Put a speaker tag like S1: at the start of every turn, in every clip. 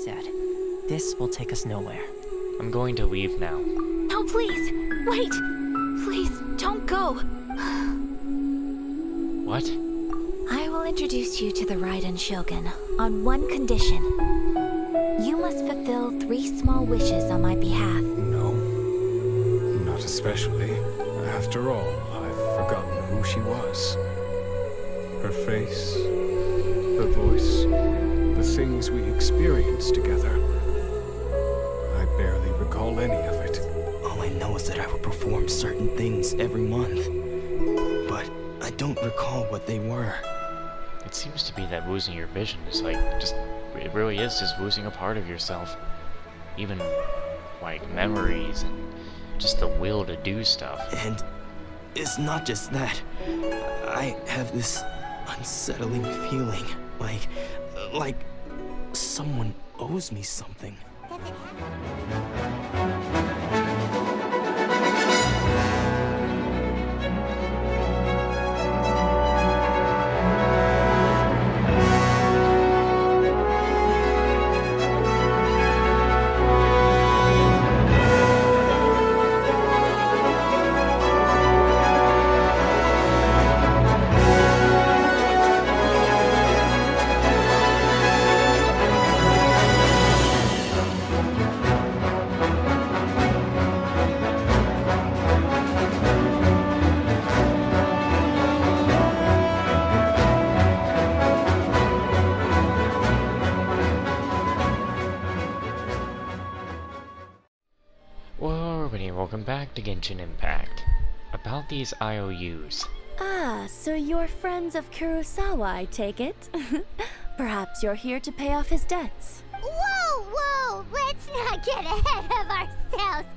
S1: said. This will take us nowhere.
S2: I'm going to leave now.
S3: No, please! Wait! Please, don't go!
S2: What?
S3: I will introduce you to the Raiden Shogun on one condition. You must fulfill 3 small wishes on my behalf.
S4: No, not especially. After all, I've forgotten who she was. Her face, her voice, the things we experienced together. I barely recall any of it.
S5: All I know is that I would perform certain things every month. But I don't recall what they were.
S2: It seems to be that losing your vision is it really is just losing a part of yourself. Even, like, memories and just the will to do stuff.
S5: And it's not just that. I have this unsettling feeling, like someone owes me something.
S6: Does it happen?
S2: Well, everybody, welcome back to Genshin Impact. About these IOUs.
S3: Ah, so you're friends of Kurosawa, I take it? Perhaps you're here to pay off his debts.
S6: Whoa, whoa! Let's not get ahead of ourselves.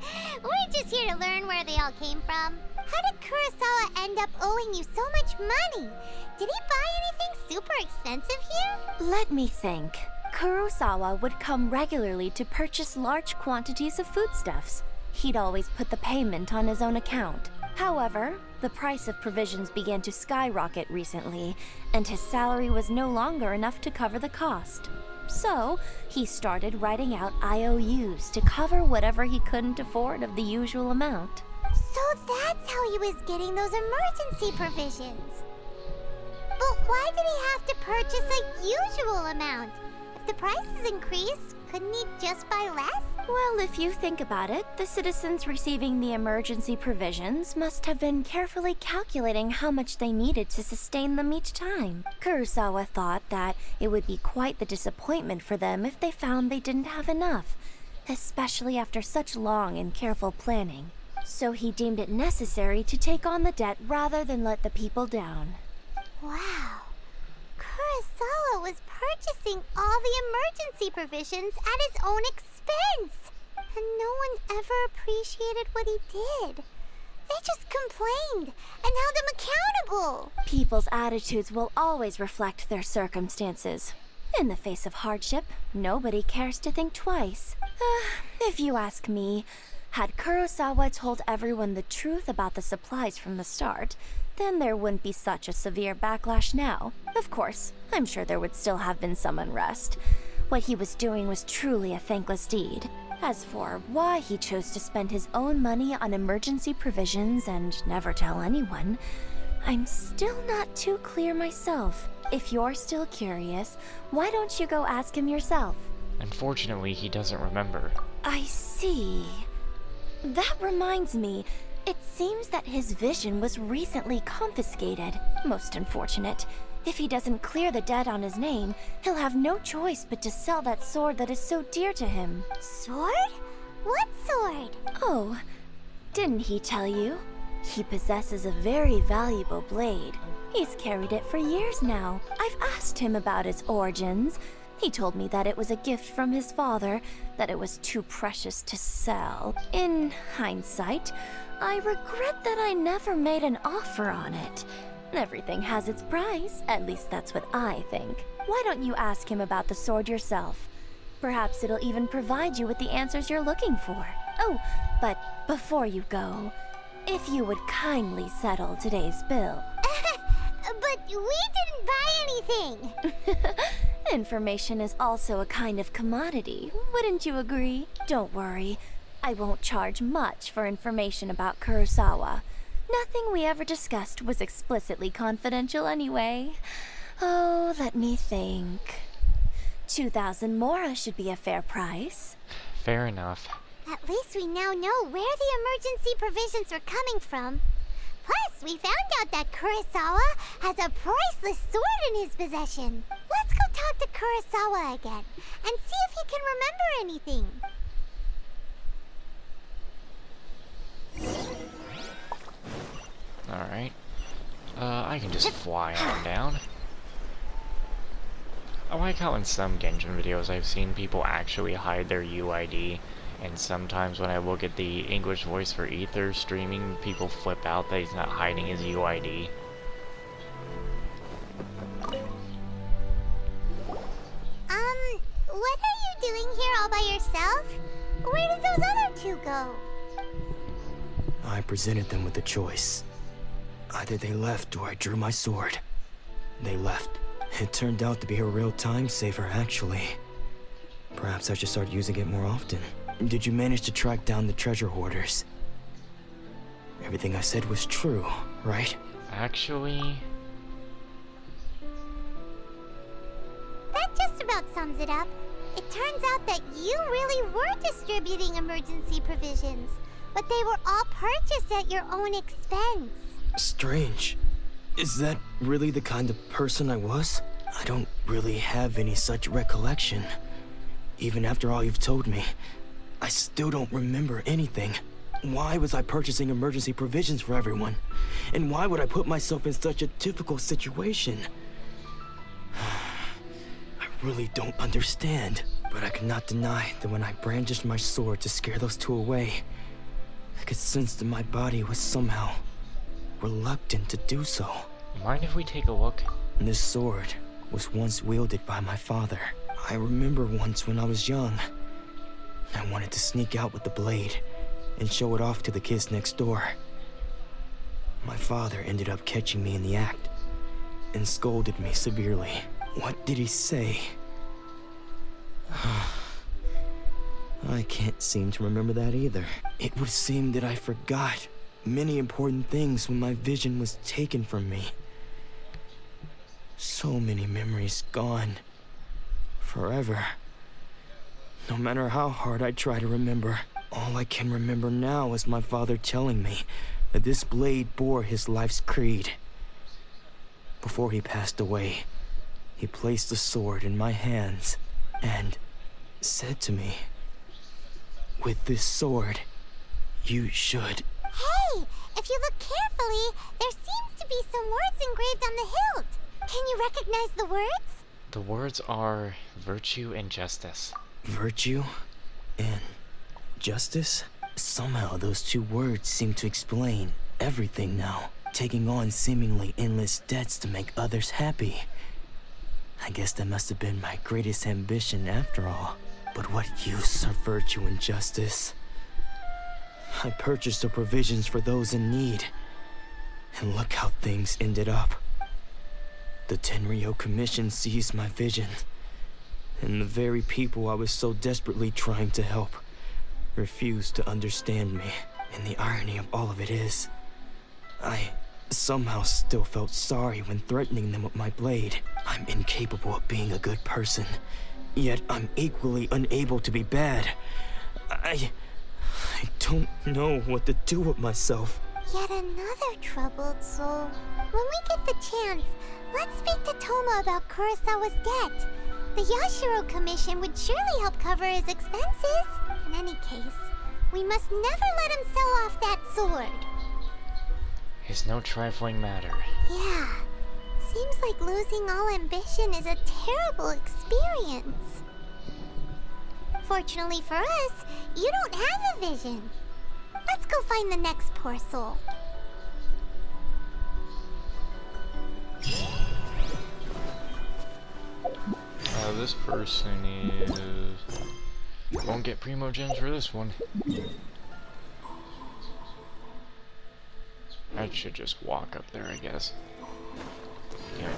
S6: We're just here to learn where they all came from. How did Kurosawa end up owing you so much money? Did he buy anything super expensive here?
S3: Let me think. Kurosawa would come regularly to purchase large quantities of foodstuffs. He'd always put the payment on his own account. However, the price of provisions began to skyrocket recently, and his salary was no longer enough to cover the cost. So, he started writing out IOUs to cover whatever he couldn't afford of the usual amount.
S6: So that's how he was getting those emergency provisions. But why did he have to purchase a usual amount? If the prices increased, couldn't he just buy less?
S3: Well, if you think about it, the citizens receiving the emergency provisions must have been carefully calculating how much they needed to sustain them each time. Kurosawa thought that it would be quite the disappointment for them if they found they didn't have enough, especially after such long and careful planning. So he deemed it necessary to take on the debt rather than let the people down.
S6: Wow. Kurosawa was purchasing all the emergency provisions at his own expense. And no one ever appreciated what he did. They just complained and held him accountable.
S3: People's attitudes will always reflect their circumstances. In the face of hardship, nobody cares to think twice. If you ask me, had Kurosawa told everyone the truth about the supplies from the start, then there wouldn't be such a severe backlash now. Of course, I'm sure there would still have been some unrest. What he was doing was truly a thankless deed. As for why he chose to spend his own money on emergency provisions and never tell anyone, I'm still not too clear myself. If you're still curious, why don't you go ask him yourself?
S2: Unfortunately, he doesn't remember.
S3: I see. That reminds me, it seems that his vision was recently confiscated. Most unfortunate. If he doesn't clear the debt on his name, he'll have no choice but to sell that sword that is so dear to him.
S6: Sword? What sword?
S3: Oh, didn't he tell you? He possesses a very valuable blade. He's carried it for years now. I've asked him about its origins. He told me that it was a gift from his father, that it was too precious to sell. In hindsight, I regret that I never made an offer on it. Everything has its price, at least that's what I think. Why don't you ask him about the sword yourself? Perhaps it'll even provide you with the answers you're looking for. Oh, but before you go, if you would kindly settle today's bill.
S6: But we didn't buy anything.
S3: Information is also a kind of commodity, wouldn't you agree? Don't worry, I won't charge much for information about Kurosawa. Nothing we ever discussed was explicitly confidential anyway. Oh, let me think. 2,000 mora should be a fair price.
S2: Fair enough.
S6: At least we now know where the emergency provisions were coming from. Plus, we found out that Kurosawa has a priceless sword in his possession. Let's go talk to Kurosawa again and see if he can remember anything.
S2: Alright. I can just fly on down. I like how in some Genshin videos I've seen people actually hide their UID, and sometimes when I look at the English voice for Ether streaming, people flip out that he's not hiding his UID.
S6: What are you doing here all by yourself? Where did those other two go?
S5: I presented them with a choice. Either they left or I drew my sword. They left. It turned out to be a real time saver, actually. Perhaps I should start using it more often. Did you manage to track down the treasure hoarders? Everything I said was true, right?
S2: Actually...
S6: That just about sums it up. It turns out that you really were distributing emergency provisions, but they were all purchased at your own expense.
S5: Strange. Is that really the kind of person I was? I don't really have any such recollection. Even after all you've told me, I still don't remember anything. Why was I purchasing emergency provisions for everyone? And why would I put myself in such a difficult situation? I really don't understand. But I cannot deny that when I brandished my sword to scare those two away, I could sense that my body was somehow reluctant to do so.
S2: Mind if we take a look?
S5: This sword was once wielded by my father. I remember once when I was young, I wanted to sneak out with the blade and show it off to the kids next door. My father ended up catching me in the act and scolded me severely. What did he say? I can't seem to remember that either. It would seem that I forgot many important things when my vision was taken from me. So many memories gone. Forever. No matter how hard I try to remember, all I can remember now is my father telling me that this blade bore his life's creed. Before he passed away, he placed the sword in my hands and said to me, "With this sword, you should..."
S6: Hey, if you look carefully, there seems to be some words engraved on the hilt. Can you recognize the words?
S2: The words are virtue and justice.
S5: Virtue and justice? Somehow those two words seem to explain everything now. Taking on seemingly endless debts to make others happy. I guess that must have been my greatest ambition after all. But what use are virtue and justice? I purchased the provisions for those in need. And look how things ended up. The Tenryo Commission seized my vision. And the very people I was so desperately trying to help refused to understand me. And the irony of all of it is, I somehow still felt sorry when threatening them with my blade. I'm incapable of being a good person, yet I'm equally unable to be bad. I don't know what to do with myself.
S6: Yet another troubled soul. When we get the chance, let's speak to Toma about Kurosawa's debt. The Yashiro Commission would surely help cover his expenses. In any case, we must never let him sell off that sword.
S2: It's no trifling matter.
S6: Yeah. Seems like losing all ambition is a terrible experience. Fortunately for us, you don't have a vision. Let's go find the next poor soul.
S2: This person is... Won't get primo gems for this one. I should just walk up there, I guess. Yeah.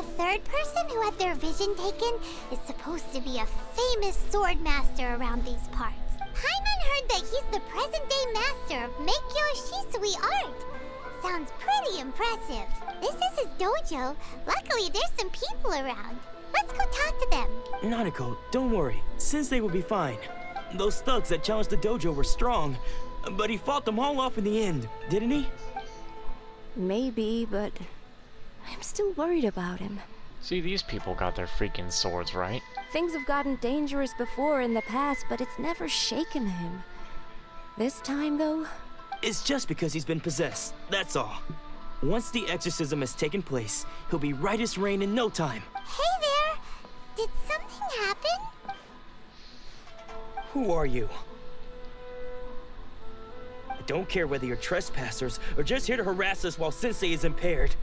S6: The third person who had their vision taken is supposed to be a famous sword master around these parts. Paimon heard that he's the present-day master of Meikyo Shisui art. Sounds pretty impressive. This is his dojo. Luckily, there's some people around. Let's go talk to them.
S5: Nanako, don't worry. Sensei will be fine. Those thugs that challenged the dojo were strong, but he fought them all off in the end, didn't he?
S3: Maybe, but I'm still worried about him.
S2: See, these people got their freaking swords, right?
S3: Things have gotten dangerous before in the past, but it's never shaken him. This time, though...
S5: It's just because he's been possessed, that's all. Once the exorcism has taken place, he'll be right as rain in no time.
S6: Hey there! Did something happen?
S5: Who are you? I don't care whether you're trespassers or just here to harass us while Sensei is impaired.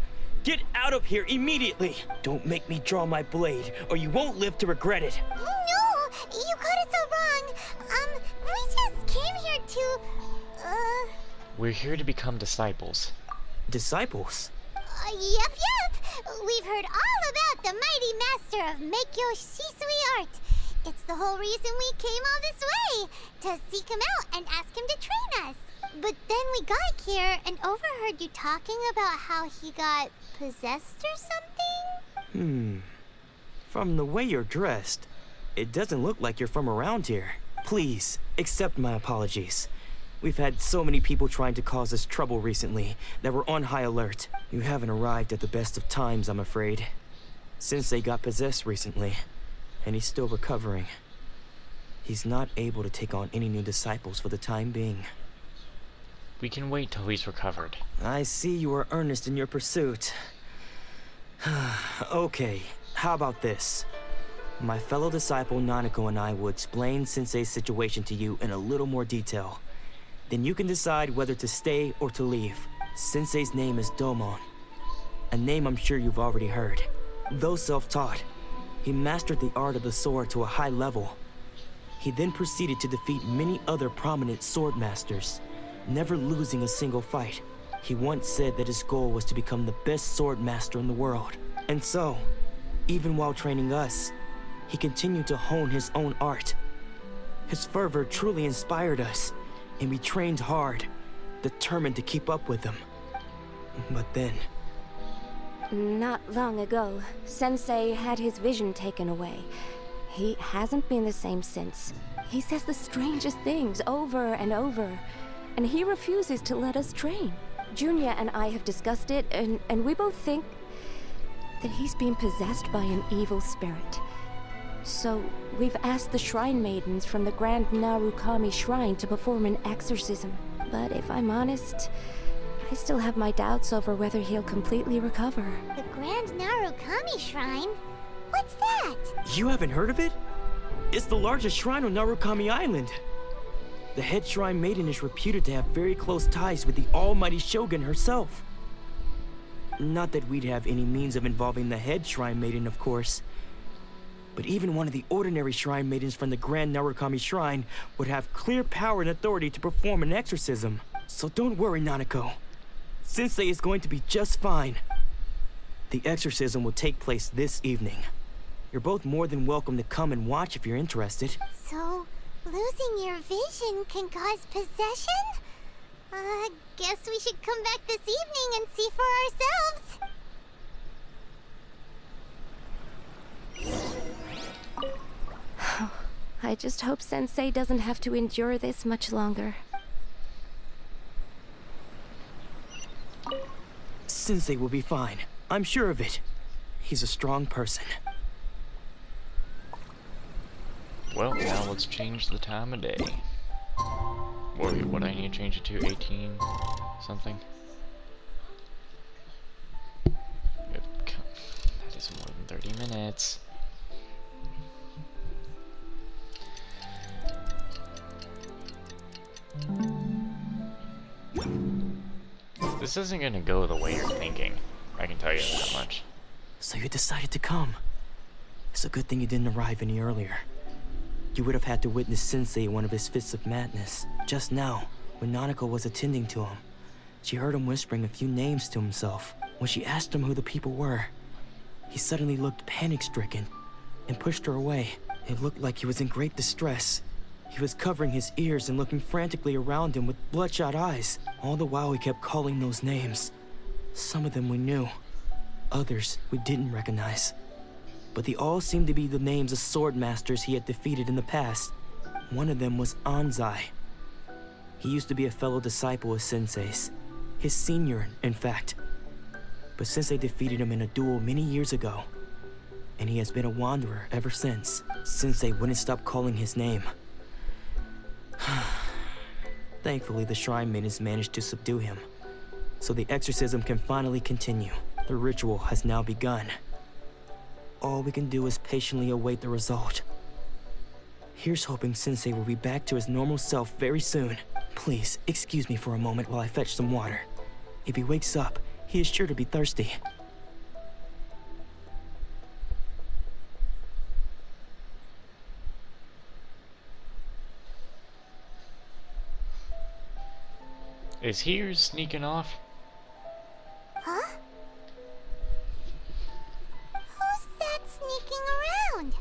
S5: Get out of here immediately! Don't make me draw my blade, or you won't live to regret it.
S6: No! You got it so wrong. We just came here to...
S2: We're here to become disciples.
S5: Disciples?
S6: Yep. We've heard all about the mighty master of Meikyo Shisui art. It's the whole reason we came all this way, to seek him out and ask him to train us. But then we got here and overheard you talking about how he got possessed or something?
S5: From the way you're dressed, it doesn't look like you're from around here. Please, accept my apologies. We've had so many people trying to cause us trouble recently that we're on high alert. You haven't arrived at the best of times, I'm afraid. Sensei got possessed recently, and he's still recovering. He's not able to take on any new disciples for the time being.
S2: We can wait till he's recovered.
S5: I see you are earnest in your pursuit. Okay, how about this? My fellow disciple Nanako and I will explain Sensei's situation to you in a little more detail. Then you can decide whether to stay or to leave. Sensei's name is Domon, a name I'm sure you've already heard. Though self-taught, he mastered the art of the sword to a high level. He then proceeded to defeat many other prominent sword masters, never losing a single fight. He once said that his goal was to become the best sword master in the world. And so, even while training us, he continued to hone his own art. His fervor truly inspired us, and we trained hard, determined to keep up with him. But then...
S3: Not long ago, Sensei had his vision taken away. He hasn't been the same since. He says the strangest things over and over, and he refuses to let us train. Junya and I have discussed it, and we both think that he's been possessed by an evil spirit. So, we've asked the Shrine Maidens from the Grand Narukami Shrine to perform an exorcism. But if I'm honest, I still have my doubts over whether he'll completely recover.
S6: The Grand Narukami Shrine? What's that?
S5: You haven't heard of it? It's the largest shrine on Narukami Island. The head Shrine Maiden is reputed to have very close ties with the almighty Shogun herself. Not that we'd have any means of involving the head Shrine Maiden, of course. But even one of the ordinary Shrine Maidens from the Grand Narukami Shrine would have clear power and authority to perform an exorcism. So don't worry, Nanako. Sensei is going to be just fine. The exorcism will take place this evening. You're both more than welcome to come and watch if you're interested.
S6: So, losing your vision can cause possession? Guess we should come back this evening and see for ourselves.
S3: I just hope Sensei doesn't have to endure this much longer.
S5: Sensei will be fine. I'm sure of it. He's a strong person.
S2: Well, now let's change the time of day. What I need to change it to? 18 something? That is more than 30 minutes. This isn't gonna go the way you're thinking. I can tell you that much.
S5: So you decided to come. It's a good thing you didn't arrive any earlier. You would have had to witness Sensei in one of his fits of madness. Just now, when Nanako was attending to him, she heard him whispering a few names to himself. When she asked him who the people were, he suddenly looked panic-stricken and pushed her away. It looked like he was in great distress. He was covering his ears and looking frantically around him with bloodshot eyes. All the while he kept calling those names. Some of them we knew, others we didn't recognize. But they all seemed to be the names of sword masters he had defeated in the past. One of them was Anzai. He used to be a fellow disciple of Sensei's, his senior, in fact. But Sensei defeated him in a duel many years ago, and he has been a wanderer ever since. Sensei wouldn't stop calling his name. Thankfully, the Shrine Maidens managed to subdue him, so the exorcism can finally continue. The ritual has now begun. All we can do is patiently await the result. Here's hoping Sensei will be back to his normal self very soon. Please, excuse me for a moment while I fetch some water. If he wakes up, he is sure to be thirsty.
S2: Is he sneaking off?
S6: Huh? Who's that sneaking around?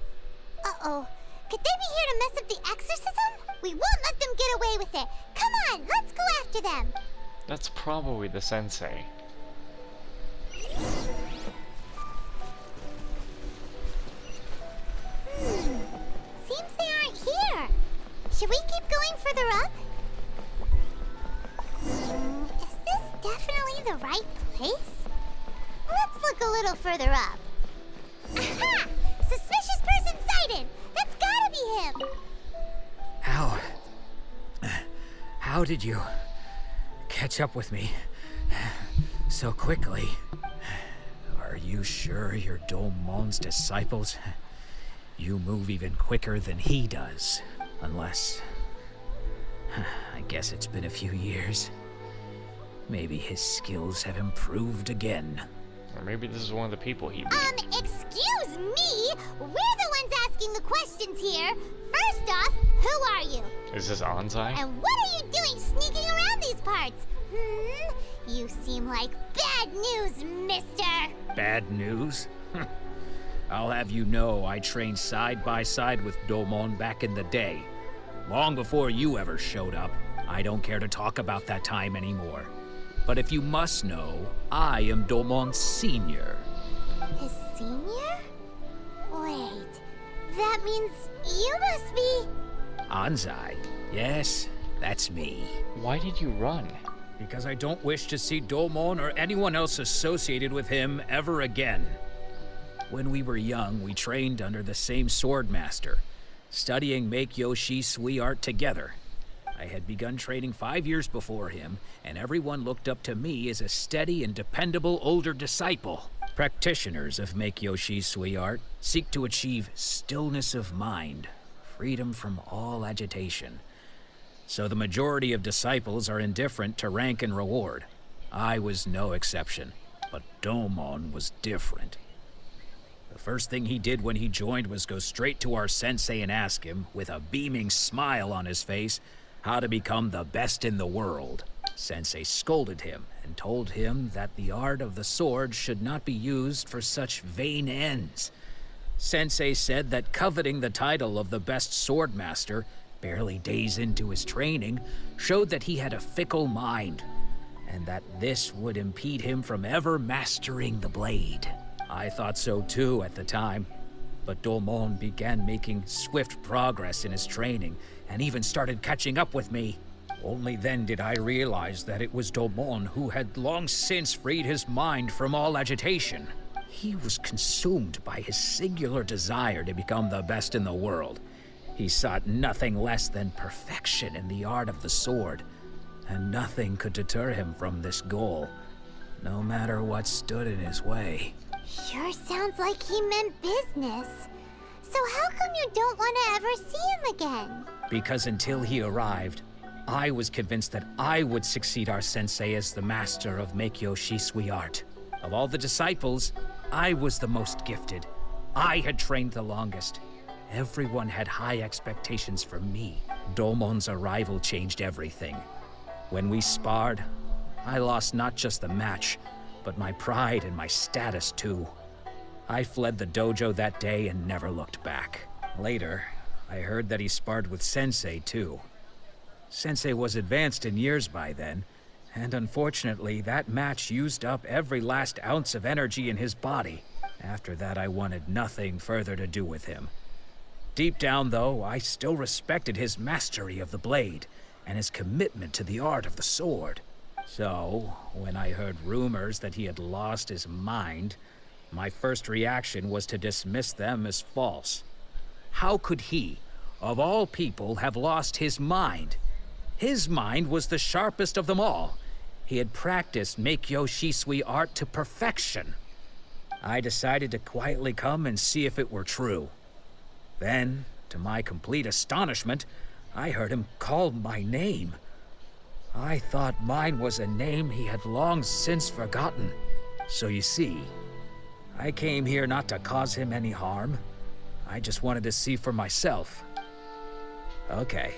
S6: Uh-oh. Could they be here to mess up the exorcism? We won't let them get away with it. Come on, let's go after them.
S2: That's probably the sensei.
S6: Seems they aren't here. Should we keep going further up? Is this definitely the right place? Let's look a little further up. Aha! Suspicious person sighted! That's gotta be him!
S7: How did you catch up with me so quickly? Are you sure you're Domon's disciples? You move even quicker than he does. Unless... I guess it's been a few years. Maybe his skills have improved again.
S2: Or maybe this is one of the people he beat.
S6: Excuse me? We're the ones asking the questions here. First off, who are you?
S2: Is this Anzai?
S6: And what are you doing sneaking around these parts? You seem like bad news, mister.
S7: Bad news? I'll have you know I trained side by side with Domon back in the day. Long before you ever showed up. I don't care to talk about that time anymore. But if you must know, I am Domon's senior.
S6: His senior? Wait, that means you must be...
S7: Anzai? Yes, that's me.
S2: Why did you run?
S7: Because I don't wish to see Domon or anyone else associated with him ever again. When we were young, we trained under the same sword master, studying Make-Yoshi Sui art together. I had begun training 5 years before him, and everyone looked up to me as a steady and dependable older disciple. Practitioners of Make-Yoshi Sui art seek to achieve stillness of mind, freedom from all agitation. So the majority of disciples are indifferent to rank and reward. I was no exception, but Domon was different. The first thing he did when he joined was go straight to our sensei and ask him, with a beaming smile on his face, how to become the best in the world. Sensei scolded him and told him that the art of the sword should not be used for such vain ends. Sensei said that coveting the title of the best sword master, barely days into his training, showed that he had a fickle mind, and that this would impede him from ever mastering the blade. I thought so too at the time, but Domon began making swift progress in his training, and even started catching up with me. Only then did I realize that it was Domon who had long since freed his mind from all agitation. He was consumed by his singular desire to become the best in the world. He sought nothing less than perfection in the art of the sword, and nothing could deter him from this goal, no matter what stood in his way.
S6: Sure sounds like he meant business. So how come you don't want to ever see him again?
S7: Because until he arrived, I was convinced that I would succeed our sensei as the master of Make-Yoshi Sui art. Of all the disciples, I was the most gifted. I had trained the longest. Everyone had high expectations from me. Domon's arrival changed everything. When we sparred, I lost not just the match, but my pride and my status too. I fled the dojo that day and never looked back. Later, I heard that he sparred with Sensei, too. Sensei was advanced in years by then, and unfortunately, that match used up every last ounce of energy in his body. After that, I wanted nothing further to do with him. Deep down, though, I still respected his mastery of the blade and his commitment to the art of the sword. So, when I heard rumors that he had lost his mind, my first reaction was to dismiss them as false. How could he, of all people, have lost his mind? His mind was the sharpest of them all. He had practiced Meikyo Shisui art to perfection. I decided to quietly come and see if it were true. Then, to my complete astonishment, I heard him call my name. I thought mine was a name he had long since forgotten. So you see, I came here not to cause him any harm. I just wanted to see for myself. Okay,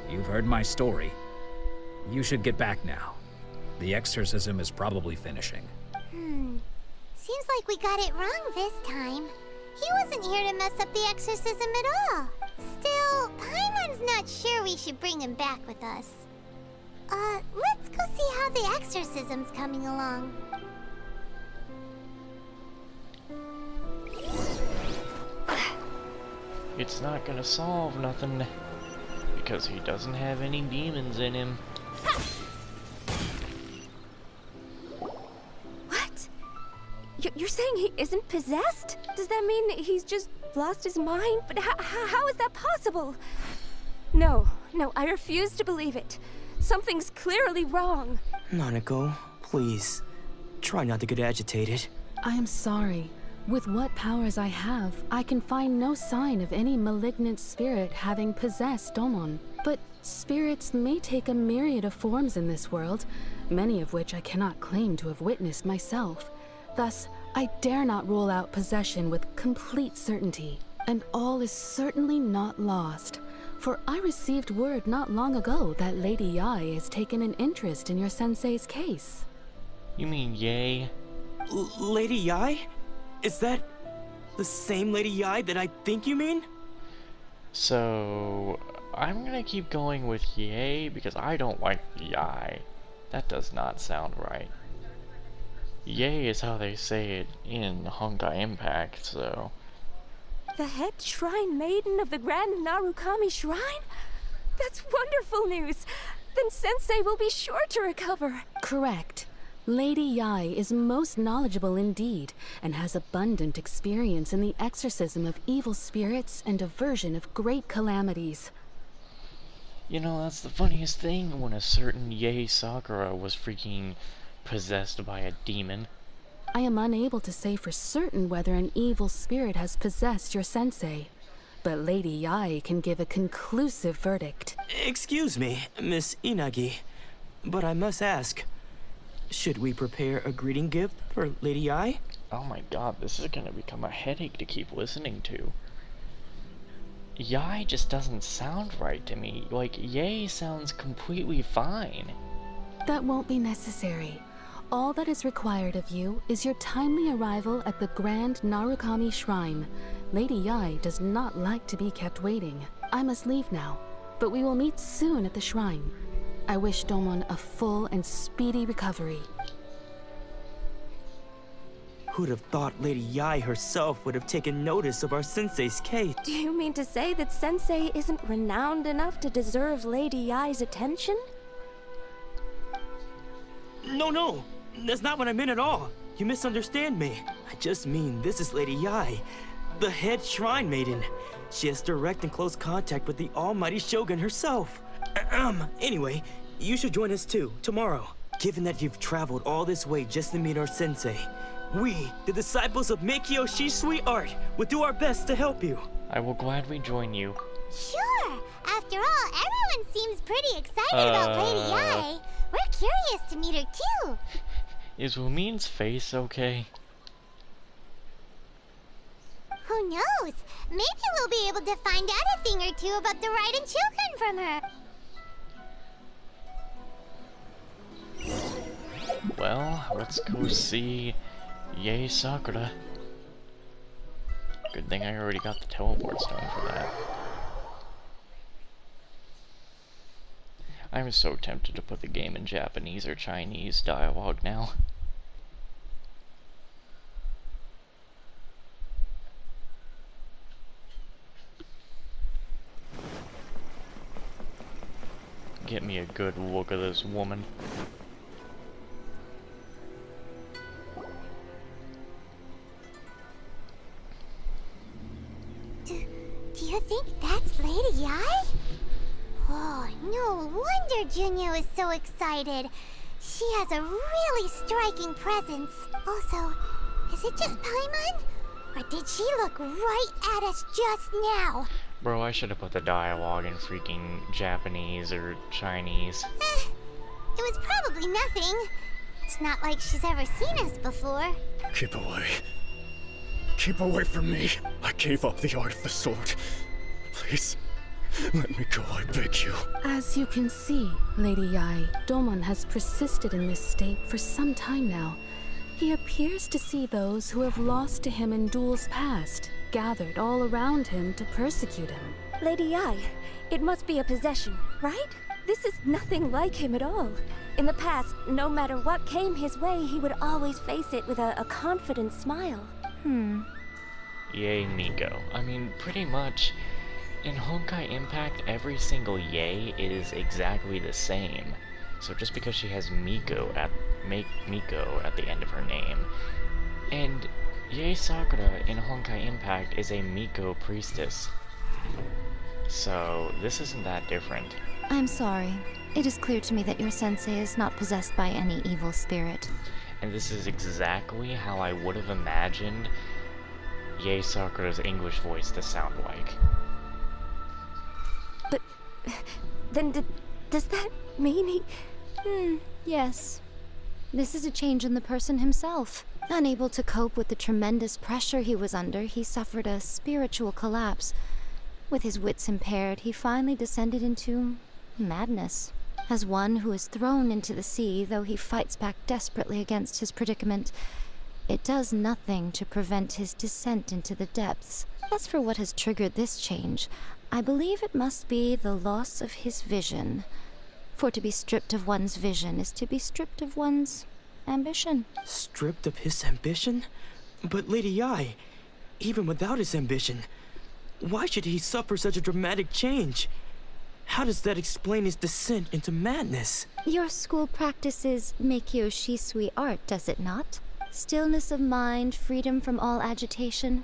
S7: you've heard my story. You should get back now. The exorcism is probably finishing.
S6: Seems like we got it wrong this time. He wasn't here to mess up the exorcism at all. Still, Paimon's not sure we should bring him back with us. Let's go see how the exorcism's coming along.
S2: It's not gonna solve nothing, because he doesn't have any demons in him.
S3: What? You're saying he isn't possessed? Does that mean he's just lost his mind? But how is that possible? No, I refuse to believe it. Something's clearly wrong.
S5: Nanako, please, try not to get agitated.
S8: I am sorry. With what powers I have, I can find no sign of any malignant spirit having possessed Domon. But spirits may take a myriad of forms in this world, many of which I cannot claim to have witnessed myself. Thus, I dare not rule out possession with complete certainty. And all is certainly not lost. For I received word not long ago that Lady YAE has taken an interest in your sensei's case.
S2: You mean YAE?
S5: Lady YAE? Is that the same Lady YAE that I think you mean?
S2: So, I'm gonna keep going with YAE because I don't like YAE. That does not sound right. YAE is how they say it in Honkai Impact, so...
S3: The head shrine maiden of the Grand Narukami Shrine? That's wonderful news! Then Sensei will be sure to recover.
S8: Correct. Lady YAE is most knowledgeable indeed, and has abundant experience in the exorcism of evil spirits and aversion of great calamities.
S2: You know, that's the funniest thing, when a certain YAE Sakura was freaking possessed by a demon.
S8: I am unable to say for certain whether an evil spirit has possessed your sensei, but Lady YAE can give a conclusive verdict.
S5: Excuse me, Miss Inagi, but I must ask, should we prepare a greeting gift for Lady YAE?
S2: Oh my god, this is gonna become a headache to keep listening to. YAE just doesn't sound right to me. Like, YAE sounds completely fine.
S8: That won't be necessary. All that is required of you is your timely arrival at the Grand Narukami Shrine. Lady YAE does not like to be kept waiting. I must leave now, but we will meet soon at the shrine. I wish Domon a full and speedy recovery.
S5: Who'd have thought Lady YAE herself would have taken notice of our sensei's case?
S3: Do you mean to say that Sensei isn't renowned enough to deserve Lady YAE's attention?
S5: No, that's not what I meant at all. You misunderstand me. I just mean this is Lady YAE, the head shrine maiden. She has direct and close contact with the almighty Shogun herself. Anyway, you should join us too, tomorrow. Given that you've traveled all this way just to meet our sensei, we, the disciples of Meikyo Shisui art, will do our best to help you.
S2: I will gladly join you.
S6: Sure. After all, everyone seems pretty excited about Lady YAE. We're curious to meet her too.
S2: Is Wumin's face okay?
S6: Who knows? Maybe we'll be able to find out a thing or two about the Raiden children from her.
S2: Well, let's go see YAE Sakura. Good thing I already got the teleport stone for that. I'm so tempted to put the game in Japanese or Chinese dialogue now. Get me a good look at this woman.
S6: Do you think that's Lady Yae? Oh, no wonder Junyo is so excited. She has a really striking presence. Also, is it just Paimon? Or did she look right at us just now?
S2: Bro, I should have put the dialogue in freaking Japanese or Chinese.
S6: It was probably nothing. It's not like she's ever seen us before.
S4: Keep away. Keep away from me. I gave up the art of the sword. Please, let me go, I beg you.
S8: As you can see, Lady Yae, Domon has persisted in this state for some time now. He appears to see those who have lost to him in duels past, gathered all around him to persecute him.
S3: Lady Yae, it must be a possession, right? This is nothing like him at all. In the past, no matter what came his way, he would always face it with a confident smile.
S2: Yay, Miko. I mean, pretty much, in Honkai Impact, every single Yae is exactly the same. So just because she has Miko at the end of her name. And YAE Sakura in Honkai Impact is a Miko priestess. So this isn't that different.
S9: I'm sorry. It is clear to me that your sensei is not possessed by any evil spirit.
S2: And this is exactly how I would have imagined YAE Sakura's English voice to sound like.
S3: But then does that mean he...
S9: Yes. This is a change in the person himself. Unable to cope with the tremendous pressure he was under, he suffered a spiritual collapse. With his wits impaired, he finally descended into madness. As one who is thrown into the sea, though he fights back desperately against his predicament, it does nothing to prevent his descent into the depths. As for what has triggered this change, I believe it must be the loss of his vision. For to be stripped of one's vision is to be stripped of one's ambition.
S5: Stripped of his ambition? But Lady Yae, even without his ambition, why should he suffer such a dramatic change? How does that explain his descent into madness?
S9: Your school practices Meikyo Shisui art, does it not? Stillness of mind, freedom from all agitation.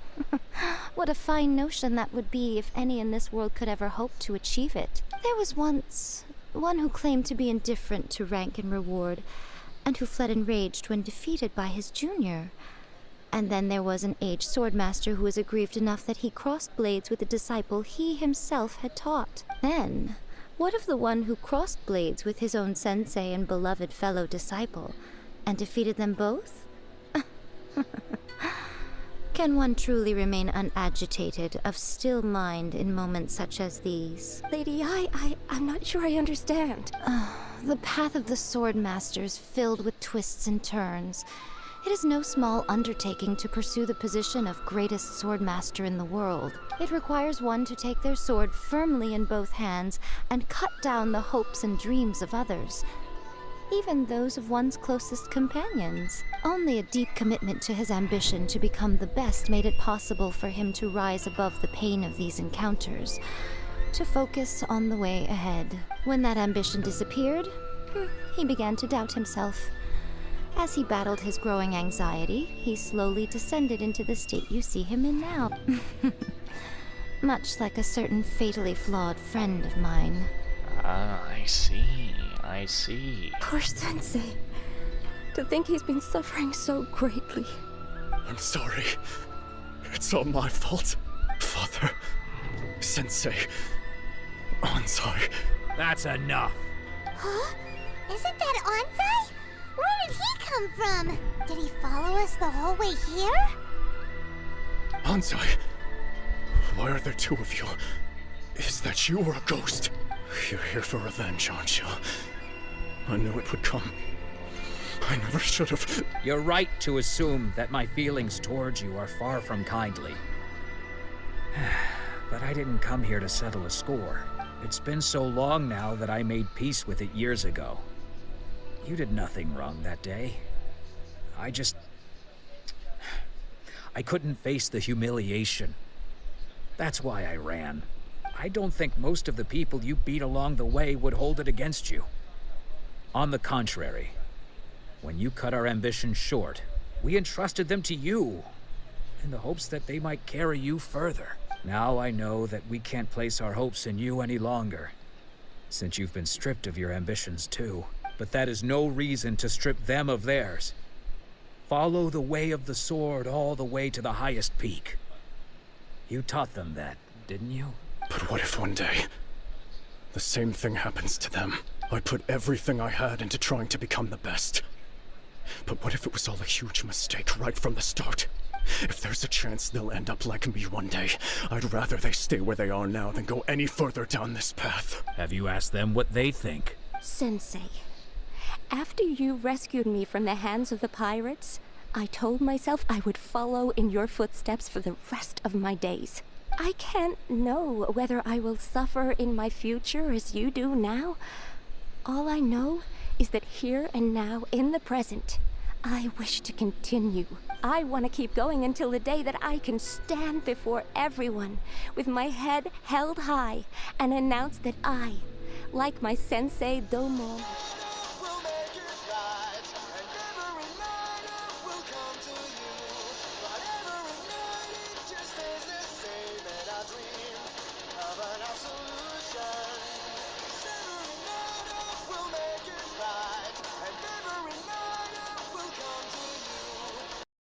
S9: What a fine notion that would be if any in this world could ever hope to achieve it. There was once one who claimed to be indifferent to rank and reward, and who fled enraged when defeated by his junior. And then there was an aged swordmaster who was aggrieved enough that he crossed blades with a disciple he himself had taught. Then, what of the one who crossed blades with his own sensei and beloved fellow disciple, and defeated them both? Can one truly remain unagitated, of still mind in moments such as these?
S3: Lady Yae, I'm not sure I understand.
S9: The path of the swordmaster is filled with twists and turns. It is no small undertaking to pursue the position of greatest swordmaster in the world. It requires one to take their sword firmly in both hands and cut down the hopes and dreams of others, even those of one's closest companions. Only a deep commitment to his ambition to become the best made it possible for him to rise above the pain of these encounters, to focus on the way ahead. When that ambition disappeared, he began to doubt himself. As he battled his growing anxiety, he slowly descended into the state you see him in now. Much like a certain fatally flawed friend of mine.
S2: Ah, I see.
S3: Poor Sensei. To think he's been suffering so greatly.
S4: I'm sorry. It's all my fault. Father, Sensei, Ansai.
S7: That's enough.
S6: Huh? Isn't that Ansai? Where did he come from? Did he follow us the whole way here?
S4: Ansai, why are there two of you? Is that you or a ghost? You're here for revenge, aren't you? I knew it would come. I never should have.
S7: You're right to assume that my feelings towards you are far from kindly. But I didn't come here to settle a score. It's been so long now that I made peace with it years ago. You did nothing wrong that day. I couldn't face the humiliation. That's why I ran. I don't think most of the people you beat along the way would hold it against you. On the contrary, when you cut our ambitions short, we entrusted them to you, in the hopes that they might carry you further. Now I know that we can't place our hopes in you any longer, since you've been stripped of your ambitions too. But that is no reason to strip them of theirs. Follow the way of the sword all the way to the highest peak. You taught them that, didn't you?
S4: But what if one day the same thing happens to them? I put everything I had into trying to become the best. But what if it was all a huge mistake right from the start? If there's a chance they'll end up like me one day, I'd rather they stay where they are now than go any further down this path.
S7: Have you asked them what they think?
S3: Sensei, after you rescued me from the hands of the pirates, I told myself I would follow in your footsteps for the rest of my days. I can't know whether I will suffer in my future as you do now. All I know is that here and now, in the present, I wish to continue. I want to keep going until the day that I can stand before everyone with my head held high and announce that I, like my sensei Domo,